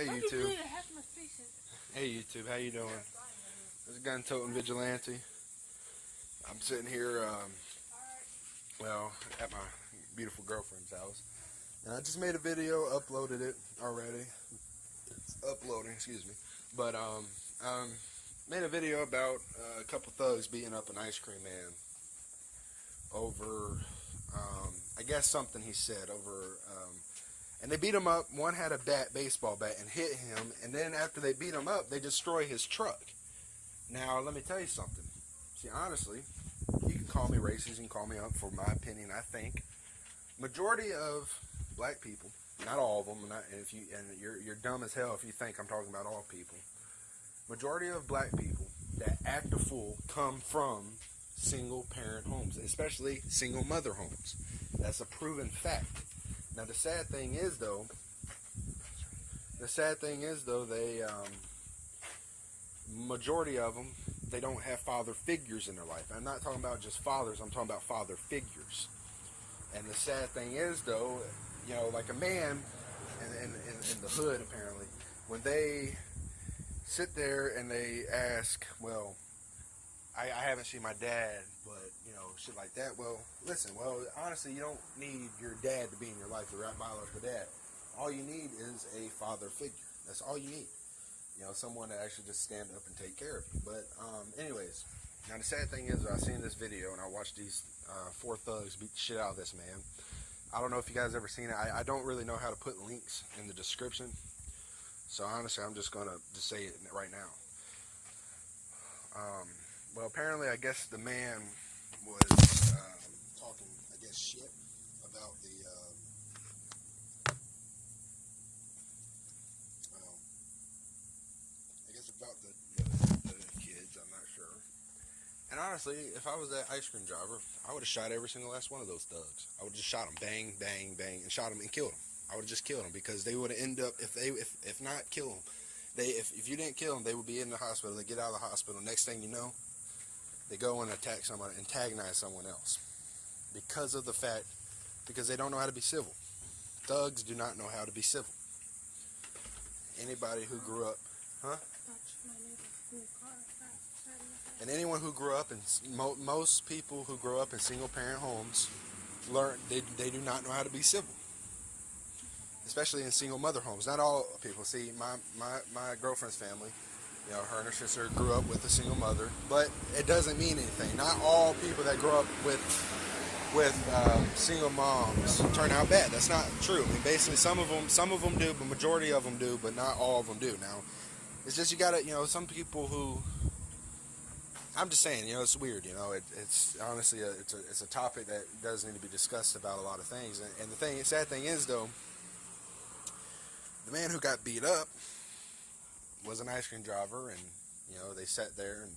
Hey YouTube. Hey YouTube, how you doing? This is gun toting vigilante. I'm sitting here, at my beautiful girlfriend's house, and I just made a video, uploaded it already. It's uploading, excuse me. But made a video about a couple thugs beating up an ice cream man over, I guess something he said over. And they beat him up. One had a baseball bat, and hit him. And then after they beat him up, they destroy his truck. Now, let me tell you something. See, honestly, you can call me racist. You can call me up for my opinion. I think majority of black people, not all of them, you're dumb as hell if you think I'm talking about all people. Majority of black people that act a fool come from single parent homes, especially single mother homes. That's a proven fact. Now the sad thing is though, they majority of them, they don't have father figures in their life. I'm not talking about just fathers, I'm talking about father figures. And the sad thing is though, like a man in the hood apparently, when they sit there and they ask, well, I haven't seen my dad, but, shit like that. Well, listen, honestly, you don't need your dad to be in your life, your biological dad. All you need is a father figure. That's all you need. Someone to actually just stand up and take care of you. But, anyways, now the sad thing is I seen this video and I watched these 4 thugs beat the shit out of this man. I don't know if you guys ever seen it. I don't really know how to put links in the description. So, honestly, I'm just going to say it right now. Well, apparently, I guess the man was talking, shit about the, about the kids, I'm not sure. And honestly, if I was that ice cream driver, I would have shot every single last one of those thugs. I would have just shot them, bang, bang, bang, and shot them and killed them. I would have just killed them because they would have ended up, if not kill them, if you didn't kill them, they would be in the hospital. They get out of the hospital. Next thing you know, they go and attack someone, antagonize someone else. Because they don't know how to be civil. Thugs do not know how to be civil. Anybody who grew up, and anyone who grew up in, most people who grow up in single parent homes, they do not know how to be civil. Especially in single mother homes. Not all people. See, my girlfriend's family, her and her sister grew up with a single mother, but it doesn't mean anything. Not all people that grow up with single moms turn out bad. That's not true. I mean, basically, some of them do, but majority of them do, but not all of them do. Now, it's just you gotta, some people who, I'm just saying, it's weird. It's honestly it's a topic that does need to be discussed about a lot of things. And the sad thing is though, the man who got beat up was an ice cream driver, and they sat there and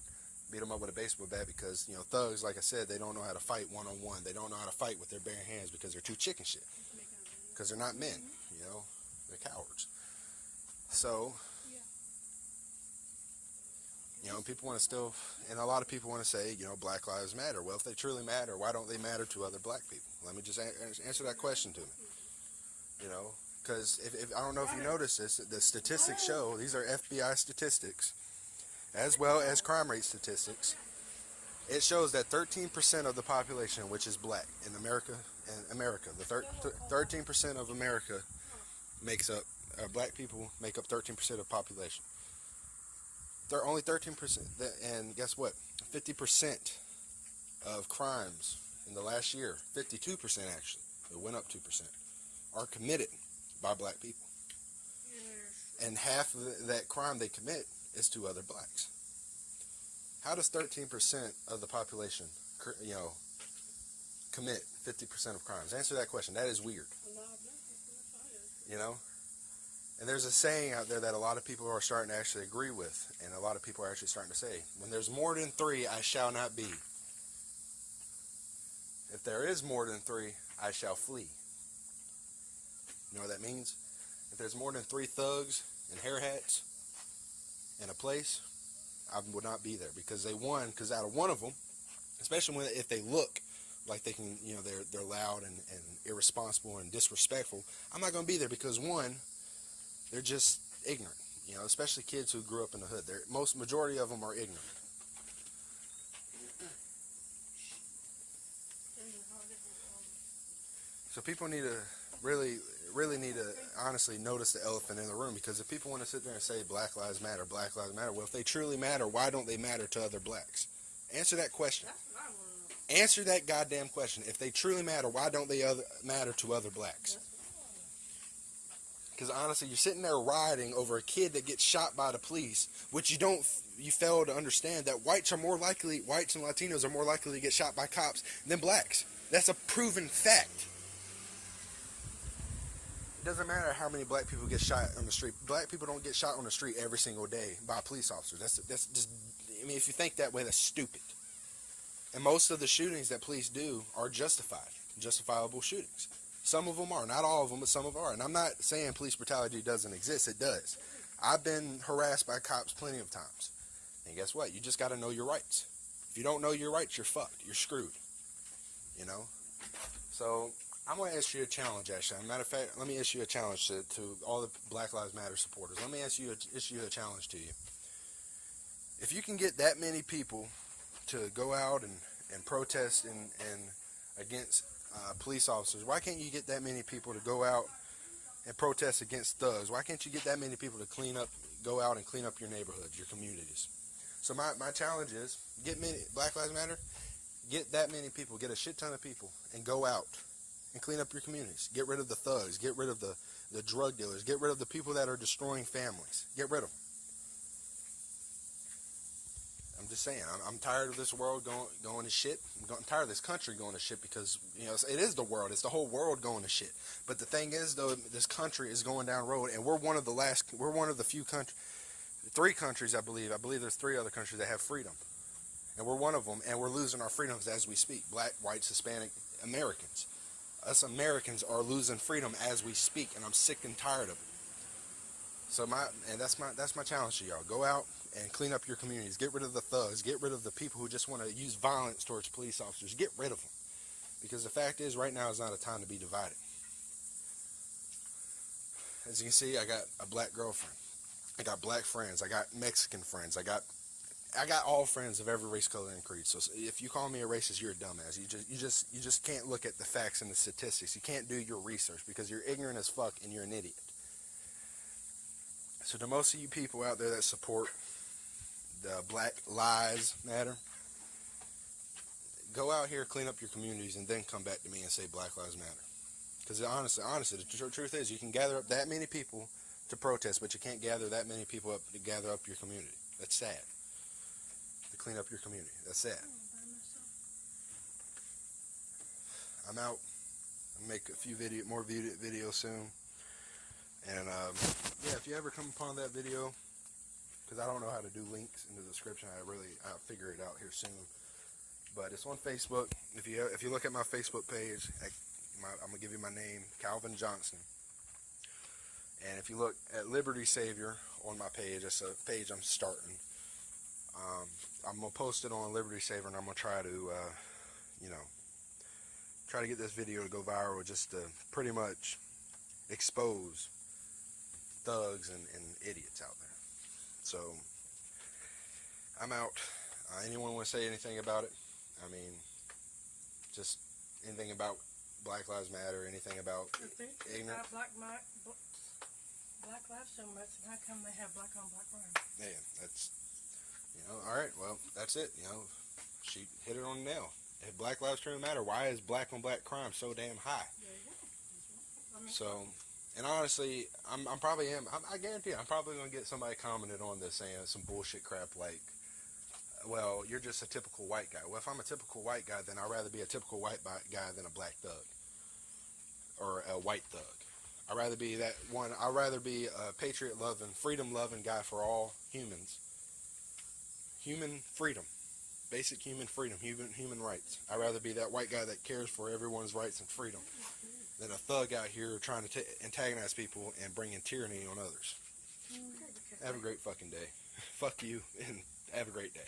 beat him up with a baseball bat because thugs, like I said, they don't know how to fight one-on-one. They don't know how to fight with their bare hands because they're too chicken shit. Because they're not men, they're cowards. So, people want to still, and a lot of people want to say, Black Lives Matter. Well, if they truly matter, why don't they matter to other black people? Let me just answer that question to me. Because if I don't know if you noticed this, the statistics show, these are FBI statistics, as well as crime rate statistics. It shows that 13% of the population, which is black in America, the 13% of America makes up, black people make up 13% of the population. They're only 13%, and guess what? 50% of crimes in the last year, 52% actually, it went up 2%, are committed by black people. And half of that crime they commit is to other blacks. How does 13% of the population, commit 50% of crimes? Answer that question. That is weird. And there's a saying out there that a lot of people are starting to actually agree with, and a lot of people are actually starting to say, when there's more than 3, I shall not be. If there is more than 3, I shall flee. You know what that means? If there's more than 3 thugs and hair hats in a place, I would not be there because because out of one of them, especially if they look like they can, they're loud and irresponsible and disrespectful, I'm not going to be there because one, they're just ignorant. You know, especially kids who grew up in the hood. Majority of them are ignorant. So people need to really need to honestly notice the elephant in the room, because if people want to sit there and say Black Lives Matter, well, if they truly matter, why don't they matter to other blacks? Answer that question. Answer that goddamn question. If they truly matter, why don't they matter to other blacks? Because honestly, you're sitting there rioting over a kid that gets shot by the police, which you fail to understand that whites and Latinos are more likely to get shot by cops than blacks. That's a proven fact. It doesn't matter how many black people get shot on the street. Black people don't get shot on the street every single day by police officers. That's just, I mean, if you think that way, that's stupid. And most of the shootings that police do are justifiable shootings. Some of them are, not all of them, but some of them are. And I'm not saying police brutality doesn't exist. It does. I've been harassed by cops plenty of times. And guess what? You just got to know your rights. If you don't know your rights, you're fucked. You're screwed. You know? So I'm going to ask you a challenge, actually. Matter of fact, let me issue a challenge to all the Black Lives Matter supporters. Let me issue a challenge to you. If you can get that many people to go out and protest and against police officers, why can't you get that many people to go out and protest against thugs? Why can't you get that many people to go out and clean up your neighborhoods, your communities? So my challenge is, Black Lives Matter, get that many people, get a shit ton of people, and go out and clean up your communities. Get rid of the thugs, get rid of the drug dealers, get rid of the people that are destroying families. Get rid of them. I'm just saying, I'm tired of this world going to shit. I'm tired of this country going to shit, because, you know, it is the world. It's the whole world going to shit. But the thing is, though, this country is going down the road, and we're one of the few countries, 3 countries, I believe there's 3 other countries that have freedom. And we're one of them, and we're losing our freedoms as we speak. Black, whites, Hispanic, Americans. Us Americans are losing freedom as we speak, and I'm sick and tired of it. So that's my challenge to y'all. Go out and clean up your communities. Get rid of the thugs. Get rid of the people who just want to use violence towards police officers. Get rid of them. Because the fact is, right now is not a time to be divided. As you can see, I got a black girlfriend. I got black friends. I got Mexican friends. I got all friends of every race, color, and creed. So if you call me a racist, you're a dumbass. You just can't look at the facts and the statistics. You can't do your research, because you're ignorant as fuck and you're an idiot. So to most of you people out there that support the Black Lives Matter, go out here, clean up your communities, and then come back to me and say Black Lives Matter. Because honestly, the truth is, you can gather up that many people to protest, but you can't gather that many people up to gather up your community. That's sad. To clean up your community. That's sad. I'm out. I'll make a few more videos soon. And yeah, if you ever come upon that video, because I don't know how to do links in the description, I'll figure it out here soon. But it's on Facebook. If you look at my Facebook page, I'm gonna give you my name, Calvin Johnson. And if you look at Liberty Savior on my page, that's a page I'm starting. I'm gonna post it on Liberty Savior, and I'm gonna try to, try to get this video to go viral, just to pretty much expose thugs and idiots out there. So I'm out. Anyone want to say anything about it? I mean, just anything about Black Lives Matter, anything about ignorance? Black lives so much, how come they have black on black crime? Yeah, that's, all right, well, that's it. She hit it on the nail. If Black Lives truly matter, why is black on black crime so damn high? So, and honestly, I guarantee I'm probably going to get somebody commented on this saying some bullshit crap like, well, you're just a typical white guy. Well, if I'm a typical white guy, then I'd rather be a typical white guy than a black thug. Or a white thug. I'd rather be that one. I'd rather be a patriot-loving, freedom-loving guy for all humans. Human freedom. Basic human freedom. Human rights. I'd rather be that white guy that cares for everyone's rights and freedom than a thug out here trying to antagonize people and bring in tyranny on others. Have a great fucking day. Fuck you, and have a great day.